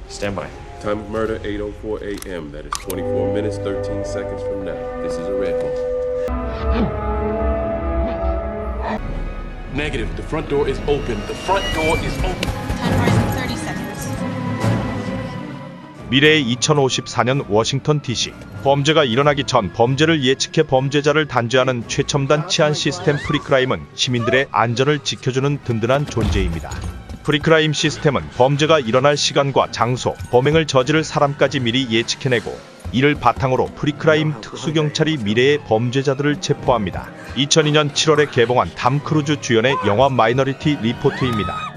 Stand by. Time of murder 8:04 a.m. That is 24 minutes 13 seconds from now. This is a red one. Negative. The front door is open. The front door is open. Time horizon 30 seconds. 미래의 2054년 워싱턴 DC. 범죄가 일어나기 전 범죄를 예측해 범죄자를 단죄하는 최첨단 치안 시스템 프리크라임은 시민들의 안전을 지켜주는 든든한 존재입니다. 프리크라임 시스템은 범죄가 일어날 시간과 장소, 범행을 저지를 사람까지 미리 예측해내고 이를 바탕으로 프리크라임 특수경찰이 미래의 범죄자들을 체포합니다. 2002년 7월에 개봉한 탐 크루즈 주연의 영화 마이너리티 리포트입니다.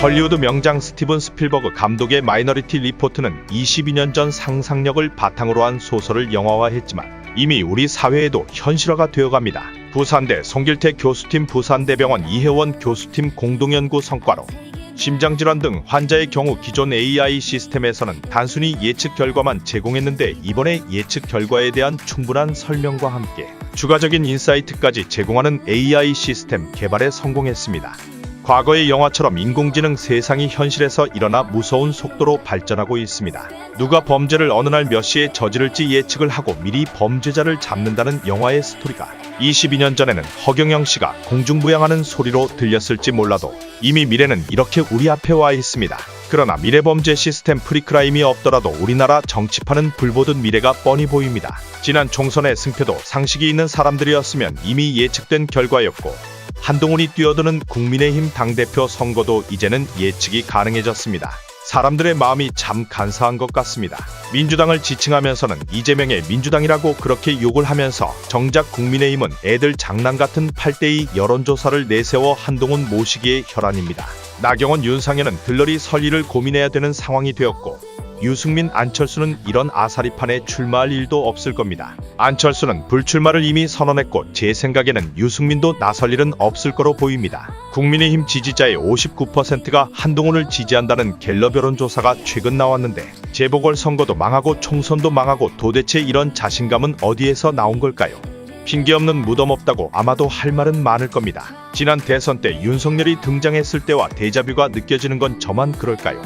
헐리우드 명장 스티븐 스필버그 감독의 마이너리티 리포트는 22년 전 상상력을 바탕으로 한 소설을 영화화했지만 이미 우리 사회에도 현실화가 되어갑니다. 부산대 송길태 교수팀 부산대병원 이혜원 교수팀 공동연구 성과로 심장질환 등 환자의 경우 기존 AI 시스템에서는 단순히 예측 결과만 제공했는데 이번에 예측 결과에 대한 충분한 설명과 함께 추가적인 인사이트까지 제공하는 AI 시스템 개발에 성공했습니다. 과거의 영화처럼 인공지능 세상이 현실에서 일어나 무서운 속도로 발전하고 있습니다. 누가 범죄를 어느 날 몇 시에 저지를지 예측을 하고 미리 범죄자를 잡는다는 영화의 스토리가 22년 전에는 허경영 씨가 공중부양하는 소리로 들렸을지 몰라도 이미 미래는 이렇게 우리 앞에 와 있습니다. 그러나 미래범죄 시스템 프리크라임이 없더라도 우리나라 정치판은 불보듯 미래가 뻔히 보입니다. 지난 총선의 승패도 상식이 있는 사람들이었으면 이미 예측된 결과였고 한동훈이 뛰어드는 국민의힘 당대표 선거도 이제는 예측이 가능해졌습니다. 사람들의 마음이 참 간사한 것 같습니다. 민주당을 지칭하면서는 이재명의 민주당이라고 그렇게 욕을 하면서 정작 국민의힘은 애들 장난 같은 8대2 여론조사를 내세워 한동훈 모시기에 혈안입니다. 나경원 윤상현은 들러리 설리를 고민해야 되는 상황이 되었고 유승민 안철수는 이런 아사리판에 출마할 일도 없을 겁니다. 안철수는 불출마를 이미 선언했고 제 생각에는 유승민도 나설 일은 없을 거로 보입니다. 국민의힘 지지자의 59%가 한동훈을 지지한다는 갤럽 여론조사가 최근 나왔는데 재보궐선거도 망하고 총선도 망하고 도대체 이런 자신감은 어디에서 나온 걸까요? 핑계없는 무덤 없다고 아마도 할 말은 많을 겁니다. 지난 대선 때 윤석열이 등장했을 때와 데자뷰가 느껴지는 건 저만 그럴까요?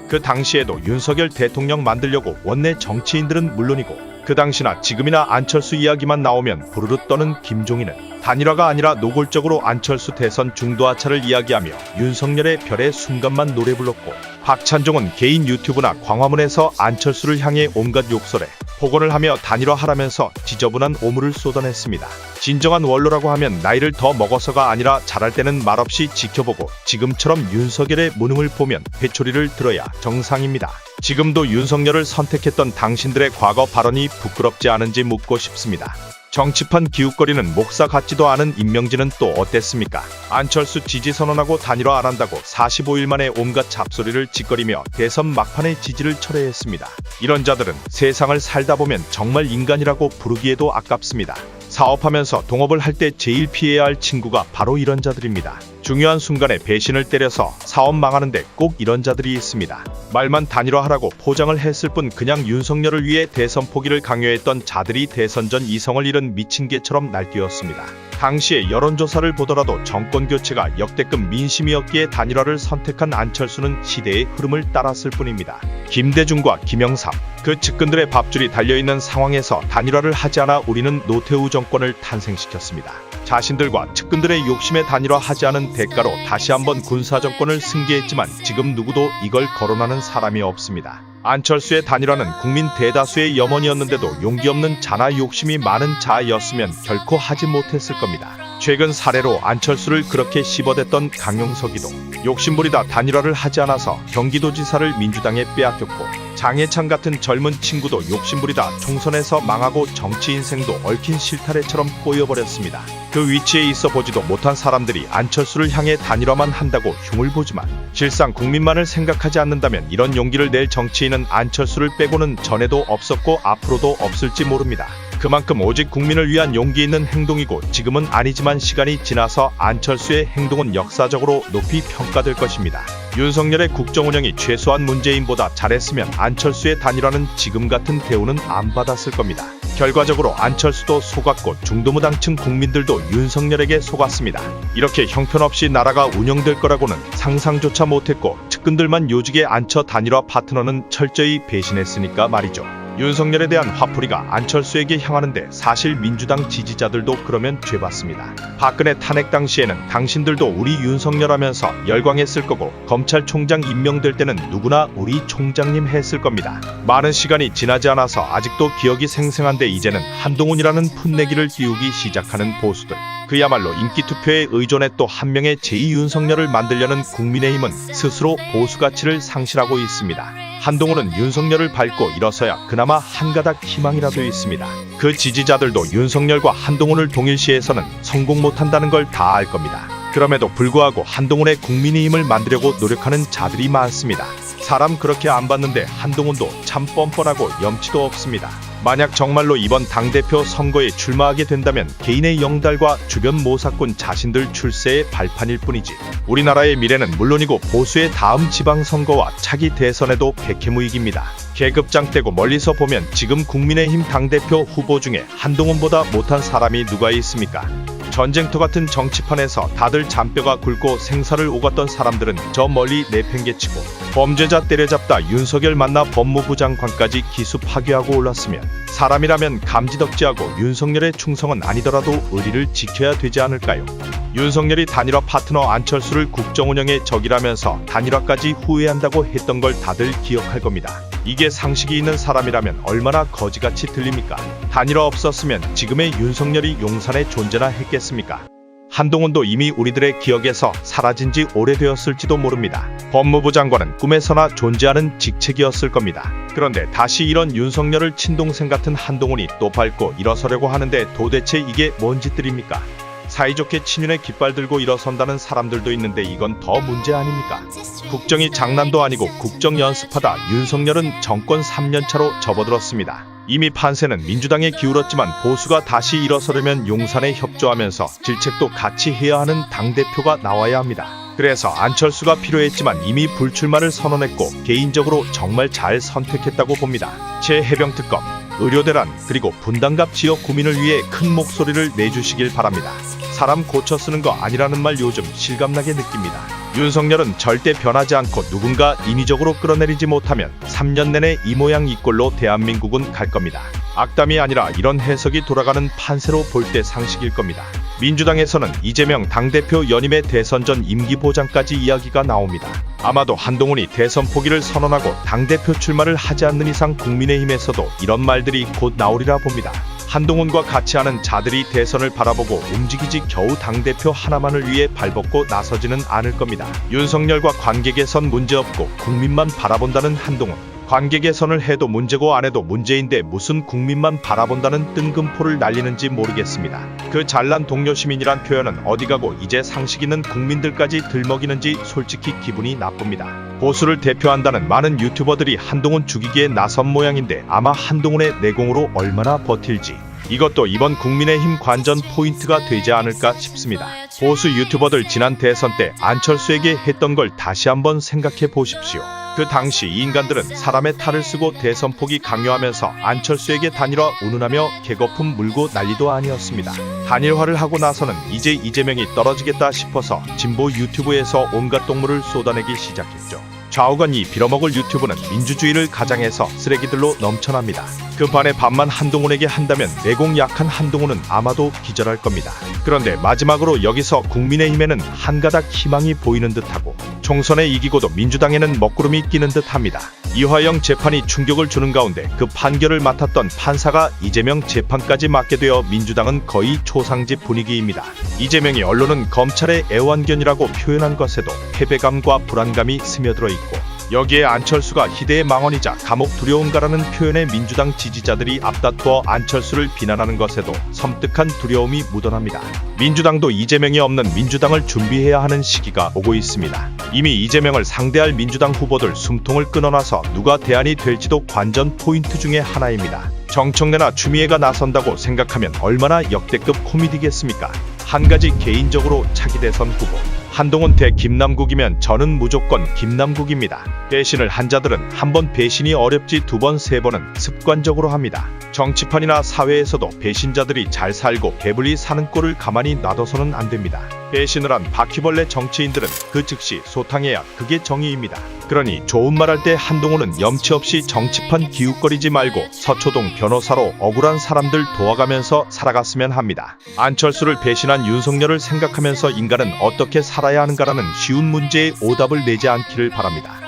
그 당시에도 윤석열 대통령 만들려고 원내 정치인들은 물론이고 그 당시나 지금이나 안철수 이야기만 나오면 부르르 떠는 김종인은 단일화가 아니라 노골적으로 안철수 대선 중도하차를 이야기하며 윤석열의 별의 순간만 노래 불렀고 박찬종은 개인 유튜브나 광화문에서 안철수를 향해 온갖 욕설에 폭언을 하며 단일화하라면서 지저분한 오물을 쏟아냈습니다. 진정한 원로라고 하면 나이를 더 먹어서가 아니라 잘할 때는 말없이 지켜보고 지금처럼 윤석열의 무능을 보면 회초리를 들어야 정상입니다. 지금도 윤석열을 선택했던 당신들의 과거 발언이 부끄럽지 않은지 묻고 싶습니다. 정치판 기웃거리는 목사 같지도 않은 임명진은 또 어땠습니까? 안철수 지지 선언하고 단일화 안 한다고 45일 만에 온갖 잡소리를 짓거리며 대선 막판에 지지를 철회했습니다. 이런 자들은 세상을 살다 보면 정말 인간이라고 부르기에도 아깝습니다. 사업하면서 동업을 할 때 제일 피해야 할 친구가 바로 이런 자들입니다. 중요한 순간에 배신을 때려서 사업 망하는데 꼭 이런 자들이 있습니다. 말만 단일화하라고 포장을 했을 뿐 그냥 윤석열을 위해 대선 포기를 강요했던 자들이 대선 전 이성을 잃은 미친 개처럼 날뛰었습니다. 당시의 여론조사를 보더라도 정권교체가 역대급 민심이었기에 단일화를 선택한 안철수는 시대의 흐름을 따랐을 뿐입니다. 김대중과 김영삼, 그 측근들의 밥줄이 달려있는 상황에서 단일화를 하지 않아 우리는 노태우 정권을 탄생시켰습니다. 자신들과 측근들의 욕심에 단일화하지 않은 대가로 다시 한번 군사정권을 승계했지만 지금 누구도 이걸 거론하는 사람이 없습니다. 안철수의 단일화는 국민 대다수의 염원이었는데도 용기 없는 자나 욕심이 많은 자였으면 결코 하지 못했을 겁니다. 최근 사례로 안철수를 그렇게 씹어댔던 강용석이도 욕심부리다 단일화를 하지 않아서 경기도지사를 민주당에 빼앗겼고 장해찬 같은 젊은 친구도 욕심부리다 총선에서 망하고 정치 인생도 얽힌 실타래처럼 꼬여버렸습니다. 그 위치에 있어 보지도 못한 사람들이 안철수를 향해 단일화만 한다고 흉을 보지만 실상 국민만을 생각하지 않는다면 이런 용기를 낼 정치인은 안철수를 빼고는 전에도 없었고 앞으로도 없을지 모릅니다. 그만큼 오직 국민을 위한 용기 있는 행동이고 지금은 아니지만 시간이 지나서 안철수의 행동은 역사적으로 높이 평가될 것입니다. 윤석열의 국정운영이 최소한 문재인보다 잘했으면 안철수의 단일화는 지금 같은 대우는 안 받았을 겁니다. 결과적으로 안철수도 속았고 중도무당층 국민들도 윤석열에게 속았습니다. 이렇게 형편없이 나라가 운영될 거라고는 상상조차 못했고 측근들만 요직에 앉혀 단일화 파트너는 철저히 배신했으니까 말이죠. 윤석열에 대한 화풀이가 안철수에게 향하는데 사실 민주당 지지자들도 그러면 죄받습니다. 박근혜 탄핵 당시에는 당신들도 우리 윤석열 하면서 열광했을 거고 검찰총장 임명될 때는 누구나 우리 총장님 했을 겁니다. 많은 시간이 지나지 않아서 아직도 기억이 생생한데 이제는 한동훈이라는 풋내기를 띄우기 시작하는 보수들. 그야말로 인기투표에 의존해 또 한 명의 제2윤석열을 만들려는 국민의힘은 스스로 보수 가치를 상실하고 있습니다. 한동훈은 윤석열을 밟고 일어서야 그나마 한가닥 희망이라도 있습니다. 그 지지자들도 윤석열과 한동훈을 동일시해서는 성공 못한다는 걸 다 알 겁니다. 그럼에도 불구하고 한동훈의 국민의힘을 만들려고 노력하는 자들이 많습니다. 사람 그렇게 안 봤는데 한동훈도 참 뻔뻔하고 염치도 없습니다. 만약 정말로 이번 당대표 선거에 출마하게 된다면 개인의 영달과 주변 모사꾼 자신들 출세의 발판일 뿐이지 우리나라의 미래는 물론이고 보수의 다음 지방선거와 차기 대선에도 백해무익입니다. 계급장 떼고 멀리서 보면 지금 국민의힘 당대표 후보 중에 한동훈보다 못한 사람이 누가 있습니까? 전쟁터 같은 정치판에서 다들 잔뼈가 굵고 생사를 오갔던 사람들은 저 멀리 내팽개치고 범죄자 때려잡다 윤석열 만나 법무부 장관까지 기수 파괴하고 올랐으면 사람이라면 감지덕지하고 윤석열의 충성은 아니더라도 의리를 지켜야 되지 않을까요? 윤석열이 단일화 파트너 안철수를 국정운영의 적이라면서 단일화까지 후회한다고 했던 걸 다들 기억할 겁니다. 이게 상식이 있는 사람이라면 얼마나 거지같이 들립니까? 단일화 없었으면 지금의 윤석열이 용산에 존재나 했겠습니까? 한동훈도 이미 우리들의 기억에서 사라진 지 오래되었을지도 모릅니다. 법무부 장관은 꿈에서나 존재하는 직책이었을 겁니다. 그런데 다시 이런 윤석열을 친동생 같은 한동훈이 또 밟고 일어서려고 하는데 도대체 이게 뭔 짓들입니까? 사이좋게 친윤의 깃발 들고 일어선다는 사람들도 있는데 이건 더 문제 아닙니까? 국정이 장난도 아니고 국정 연습하다 윤석열은 정권 3년차로 접어들었습니다. 이미 판세는 민주당에 기울었지만 보수가 다시 일어서려면 용산에 협조하면서 질책도 같이 해야 하는 당대표가 나와야 합니다. 그래서 안철수가 필요했지만 이미 불출마를 선언했고 개인적으로 정말 잘 선택했다고 봅니다. 최해병특검, 의료대란, 그리고 분당갑 지역 구민을 위해 큰 목소리를 내주시길 바랍니다. 사람 고쳐 쓰는 거 아니라는 말 요즘 실감나게 느낍니다. 윤석열은 절대 변하지 않고 누군가 인위적으로 끌어내리지 못하면 3년 내내 이 모양 이 꼴로 대한민국은 갈 겁니다. 악담이 아니라 이런 해석이 돌아가는 판세로 볼 때 상식일 겁니다. 민주당에서는 이재명 당대표 연임의 대선 전 임기 보장까지 이야기가 나옵니다. 아마도 한동훈이 대선 포기를 선언하고 당대표 출마를 하지 않는 이상 국민의힘에서도 이런 말들이 곧 나오리라 봅니다. 한동훈과 같이 하는 자들이 대선을 바라보고 움직이지 겨우 당대표 하나만을 위해 발벗고 나서지는 않을 겁니다. 윤석열과 관계 개선 문제없고 국민만 바라본다는 한동훈. 관계 개선을 해도 문제고 안 해도 문제인데 무슨 국민만 바라본다는 뜬금포를 날리는지 모르겠습니다. 그 잘난 동료 시민이란 표현은 어디 가고 이제 상식 있는 국민들까지 들먹이는지 솔직히 기분이 나쁩니다. 보수를 대표한다는 많은 유튜버들이 한동훈 죽이기에 나선 모양인데 아마 한동훈의 내공으로 얼마나 버틸지 이것도 이번 국민의힘 관전 포인트가 되지 않을까 싶습니다. 보수 유튜버들 지난 대선 때 안철수에게 했던 걸 다시 한번 생각해 보십시오. 그 당시 이 인간들은 사람의 탈을 쓰고 대선 포기 강요하면서 안철수에게 단일화 운운하며 개거품 물고 난리도 아니었습니다. 단일화를 하고 나서는 이제 이재명이 떨어지겠다 싶어서 진보 유튜브에서 온갖 똥물을 쏟아내기 시작했죠. 좌우간이 빌어먹을 유튜브는 민주주의를 가장해서 쓰레기들로 넘쳐납니다. 그 반의 반만 한동훈에게 한다면 내공 약한 한동훈은 아마도 기절할 겁니다. 그런데 마지막으로 여기서 국민의힘에는 한가닥 희망이 보이는 듯하고 총선에 이기고도 민주당에는 먹구름이 끼는 듯합니다. 이화영 재판이 충격을 주는 가운데 그 판결을 맡았던 판사가 이재명 재판까지 맡게 되어 민주당은 거의 초상집 분위기입니다. 이재명이 언론은 검찰의 애완견이라고 표현한 것에도 패배감과 불안감이 스며들어 있고 여기에 안철수가 희대의 망언이자 감옥 두려움가라는 표현에 민주당 지지자들이 앞다투어 안철수를 비난하는 것에도 섬뜩한 두려움이 묻어납니다. 민주당도 이재명이 없는 민주당을 준비해야 하는 시기가 오고 있습니다. 이미 이재명을 상대할 민주당 후보들 숨통을 끊어놔서 누가 대안이 될지도 관전 포인트 중에 하나입니다. 정청래나 추미애가 나선다고 생각하면 얼마나 역대급 코미디겠습니까? 한 가지 개인적으로 차기 대선 후보 한동훈 대 김남국이면 저는 무조건 김남국입니다. 배신을 한 자들은 한 번 배신이 어렵지 두 번, 세 번은 습관적으로 합니다. 정치판이나 사회에서도 배신자들이 잘 살고 배불리 사는 꼴을 가만히 놔둬서는 안 됩니다. 배신을 한 바퀴벌레 정치인들은 그 즉시 소탕해야 그게 정의입니다. 그러니 좋은 말 할 때 한동훈은 염치 없이 정치판 기웃거리지 말고 서초동 변호사로 억울한 사람들 도와가면서 살아갔으면 합니다. 안철수를 배신한 윤석열을 생각하면서 인간은 어떻게 살아야 하는가라는 쉬운 문제에 오답을 내지 않기를 바랍니다.